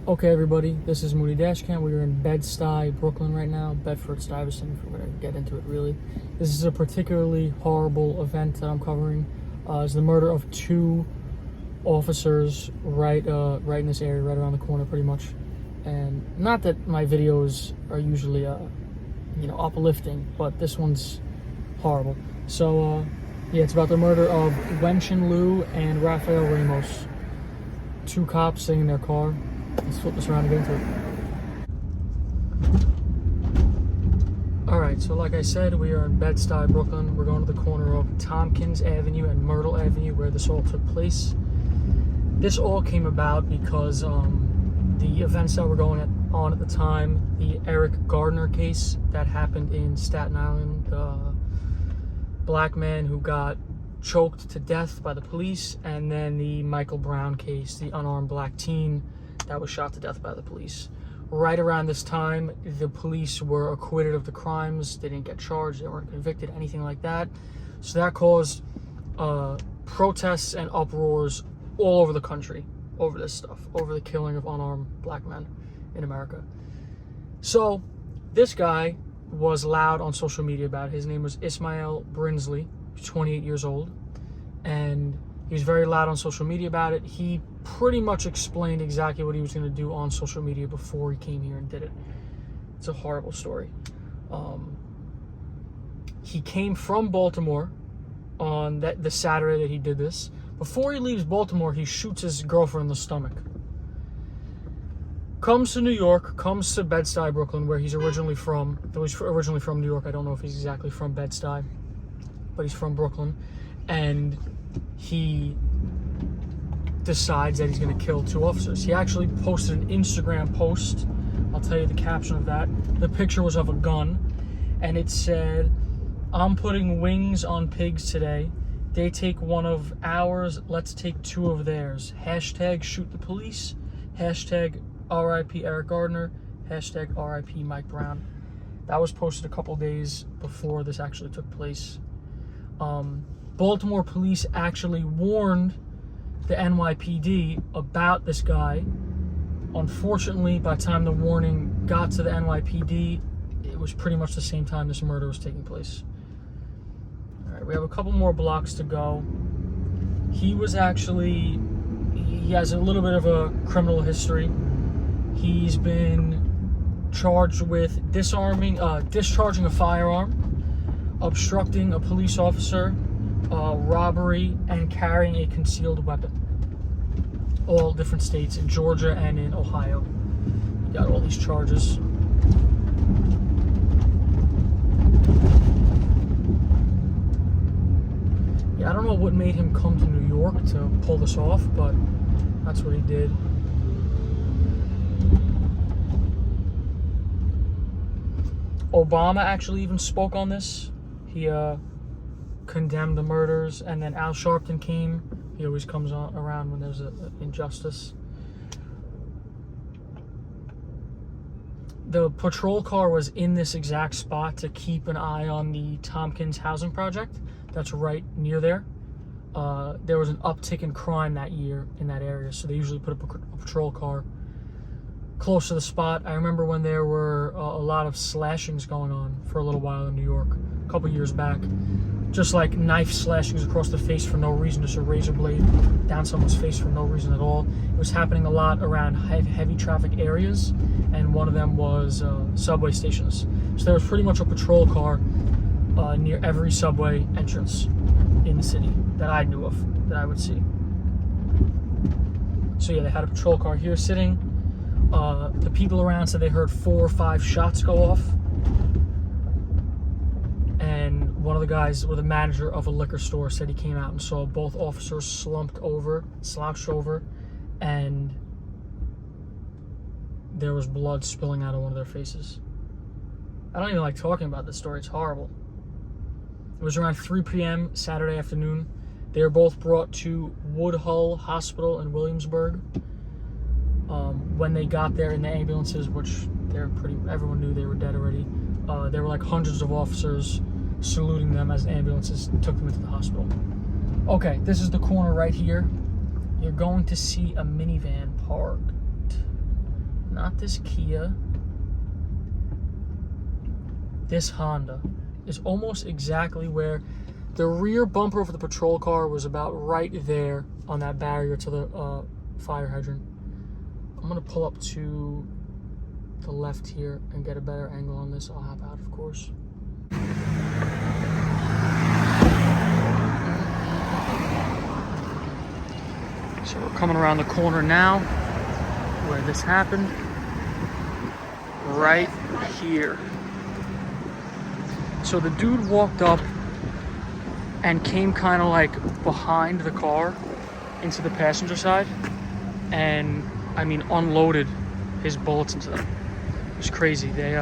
Okay, everybody, this is mooneydashcam. We are in Bed-Stuy, Brooklyn right now, Bedford Stuyvesant, if we're going to get into it really. This is a particularly horrible event that I'm covering. It's the murder of two officers right in this area, right around the corner pretty much. And not that my videos are usually, uplifting, but this one's horrible. So, yeah, it's about the murder of Webjian and Rafael Ramos. Two cops sitting in their car. Let's flip this around and get into it. Alright, so like I said, we are in Bed-Stuy, Brooklyn. We're going to the corner of Tompkins Avenue and Myrtle Avenue where this all took place. This all came about because the events that were going on at the time, the Eric Gardner case that happened in Staten Island, the black man who got choked to death by the police, and then the Michael Brown case, the unarmed black teen that was shot to death by the police. Right around this time, the police were acquitted of the crimes. They didn't get charged, they weren't convicted, anything like that. So that caused protests and uproars all over the country over this stuff, over the killing of unarmed black men in America. So this guy was loud on social media about it. His name was Ismaaiyl Brinsley, 28 years old, and he was very loud on social media about it. He pretty much explained exactly what he was going to do on social media before he came here and did it. It's a horrible story. He came from Baltimore on the Saturday that he did this. Before he leaves Baltimore, he shoots his girlfriend in the stomach. Comes to New York, comes to Bed-Stuy, Brooklyn, where he's originally from. Though he's originally from New York. I don't know if he's exactly from Bed-Stuy, but he's from Brooklyn. And he decides that he's going to kill two officers. He actually posted an Instagram post. I'll tell you the caption of that. The picture was of a gun, and it said, "I'm putting wings on pigs today. They take one of ours, let's take two of theirs. Hashtag shoot the police. Hashtag RIP Eric Gardner. Hashtag RIP Mike Brown." That was posted a couple days before this actually took place. Baltimore police actually warned the NYPD about this guy. Unfortunately, by the time the warning got to the NYPD, it was pretty much the same time this murder was taking place. All right, we have a couple more blocks to go. He has a little bit of a criminal history. He's been charged with discharging a firearm, obstructing a police officer, robbery, and carrying a concealed weapon. All different states, in Georgia and in Ohio. He got all these charges. Yeah, I don't know what made him come to New York to pull this off, but that's what he did. Obama actually even spoke on this. He condemned the murders, and then Al Sharpton came. He always comes around when there's an injustice. The patrol car was in this exact spot to keep an eye on the Tompkins housing project that's right near there. There was an uptick in crime that year in that area, so they usually put up a patrol car close to the spot. I remember when there were a lot of slashings going on for a little while in New York a couple years back. Just like knife slashings across the face for no reason, just a razor blade down someone's face for no reason at all. It was happening a lot around heavy traffic areas, and one of them was subway stations. So there was pretty much a patrol car near every subway entrance in the city that I knew of, that I would see. So yeah, they had a patrol car here sitting. The people around said they heard 4 or 5 shots go off. And one of the guys, or the manager of a liquor store, said he came out and saw both officers slouched over, and there was blood spilling out of one of their faces. I don't even like talking about this story, it's horrible. It was around 3 p.m. Saturday afternoon. They were both brought to Woodhull Hospital in Williamsburg. When they got there in the ambulances, which everyone knew they were dead already, there were like hundreds of officers saluting them as the ambulances took them into the hospital. Okay, this is the corner right here. You're going to see a minivan parked not this Kia, this Honda is almost exactly where the rear bumper of the patrol car was, about right there on that barrier to the fire hydrant. I'm gonna pull up to the left here and get a better angle on this. I'll hop out, of course. So we're coming around the corner now where this happened. Right here. So the dude walked up and came kind of like behind the car into the passenger side, and I mean unloaded his bullets into them. It was crazy. They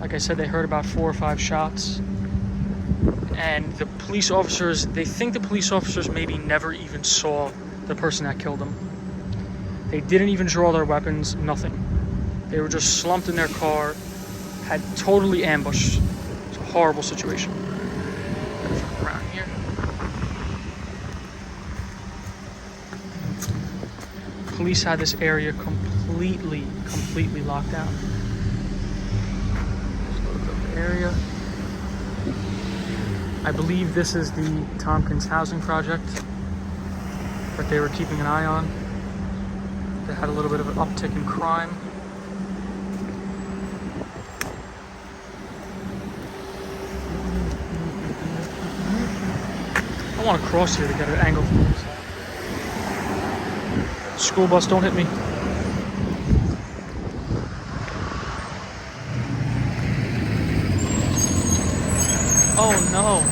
like I said, they heard about 4 or 5 shots, and the police officers, they think the police officers maybe never even saw the person that killed them. They didn't even draw their weapons, nothing. They were just slumped in their car, had totally ambushed. It's a horrible situation. Around here. Police had this area completely locked down. Just a little bit of the area. I believe this is the Tompkins housing project that they were keeping an eye on. They had a little bit of an uptick in crime. I want to cross here to get an angle from this side. School bus, don't hit me. Oh no.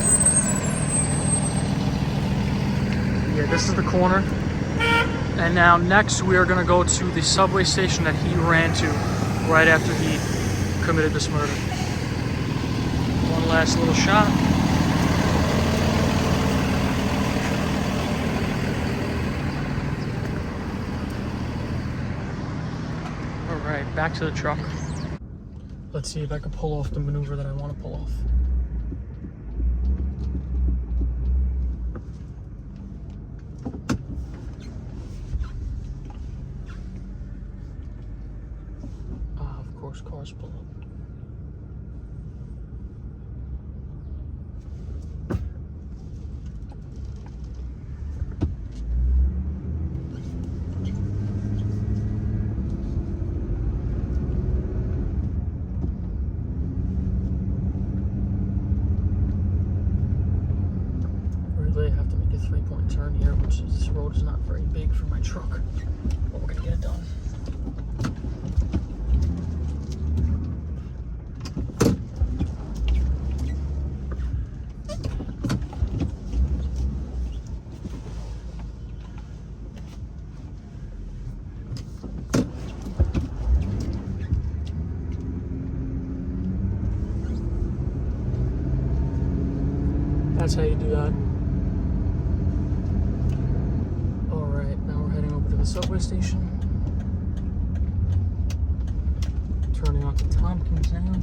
Yeah, this is the corner. And now next we are going to go to the subway station that he ran to right after he committed this murder. One last little shot. Alright, back to the truck. Let's see if I can pull off the maneuver that I want to pull off. Cars pull up. Really have to make a 3-point turn here, which is, this road is not very big for my truck, but we're gonna get it done. That's how you do that. Alright, now we're heading over to the subway station. Turning onto Tompkins now.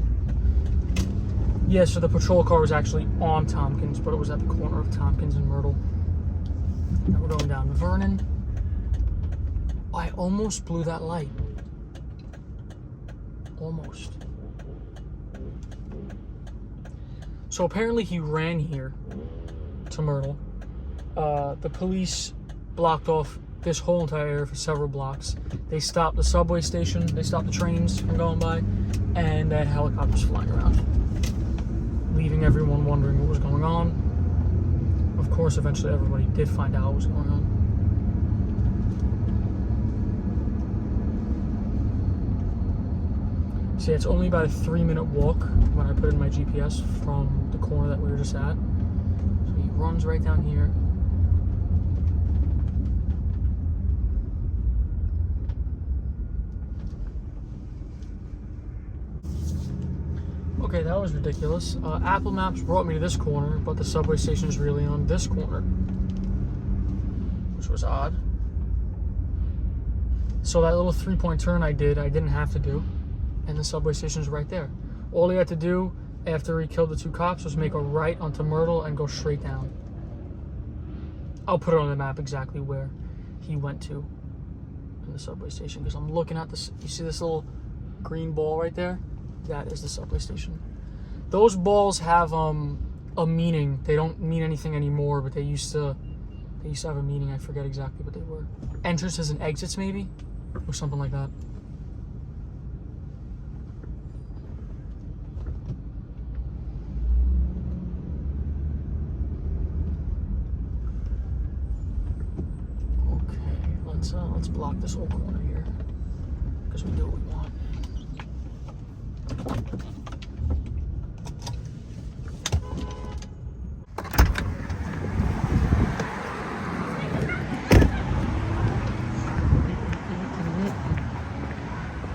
Yeah, so the patrol car was actually on Tompkins, but it was at the corner of Tompkins and Myrtle. Now we're going down Vernon. I almost blew that light. Almost. So apparently he ran here to Myrtle. The police blocked off this whole entire area for several blocks. They stopped the subway station, they stopped the trains from going by, and they had helicopters flying around, leaving everyone wondering what was going on. Of course, eventually everybody did find out what was going on. See, it's only about a 3-minute walk when I put in my GPS from the corner that we were just at. So he runs right down here. Okay, that was ridiculous. Apple Maps brought me to this corner, but the subway station is really on this corner, which was odd. So that little 3-point turn I didn't have to do. And the subway station is right there. All he had to do after he killed the 2 cops was make a right onto Myrtle and go straight down. I'll put it on the map exactly where he went to. from the subway station because I'm looking at this. You see this little green ball right there? That is the subway station. Those balls have a meaning. They don't mean anything anymore, but they used to have a meaning. I forget exactly what they were. Entrances and exits, maybe, or something like that. Let's block this whole corner here because we do what we want.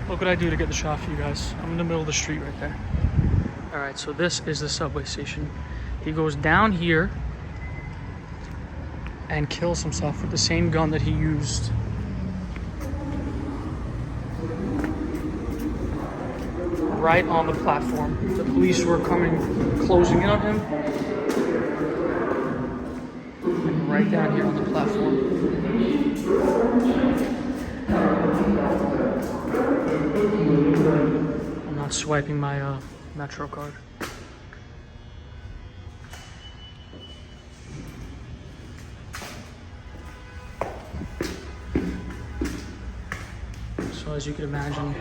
Look what I do to get the shot for you guys. I'm in the middle of the street right there. All right, so this is the subway station. He goes down here and kills himself with the same gun that he used right on the platform. The police were closing in on him. And right down here on the platform. I'm not swiping my Metro card. So as you can imagine,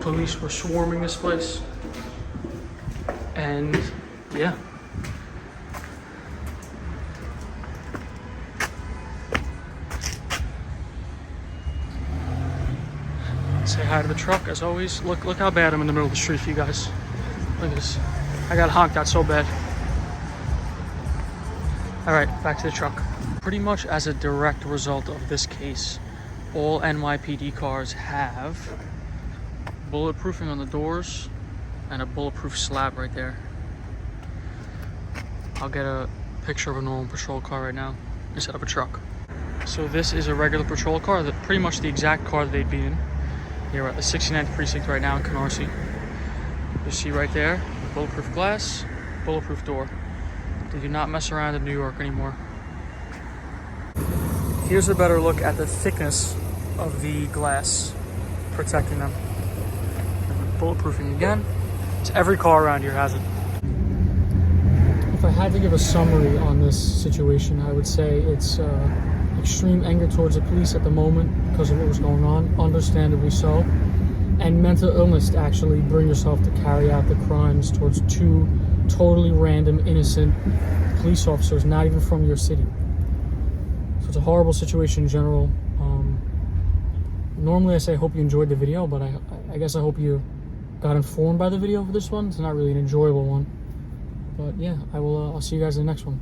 police were swarming this place, and yeah. Say hi to the truck as always. Look how bad I'm in the middle of the street for you guys. Look at this. I got honked at so bad. All right, back to the truck. Pretty much as a direct result of this case, all NYPD cars have bulletproofing on the doors and a bulletproof slab right there. I'll get a picture of a normal patrol car right now instead of a truck. So this is a regular patrol car, pretty much the exact car that they'd be in. Here we're at the 69th precinct right now in Canarsie. You see right there, bulletproof glass, bulletproof door. They do not mess around in New York anymore. Here's a better look at the thickness of the glass protecting them. Bulletproofing again. So every car around here has it. If I had to give a summary on this situation, I would say it's extreme anger towards the police at the moment because of what was going on, understandably so, and mental illness to actually bring yourself to carry out the crimes towards two totally random, innocent police officers, not even from your city. So it's a horrible situation in general. Normally I say I hope you enjoyed the video, but I guess I hope you got informed by the video for this one. It's not really an enjoyable one. But yeah, I'll see you guys in the next one.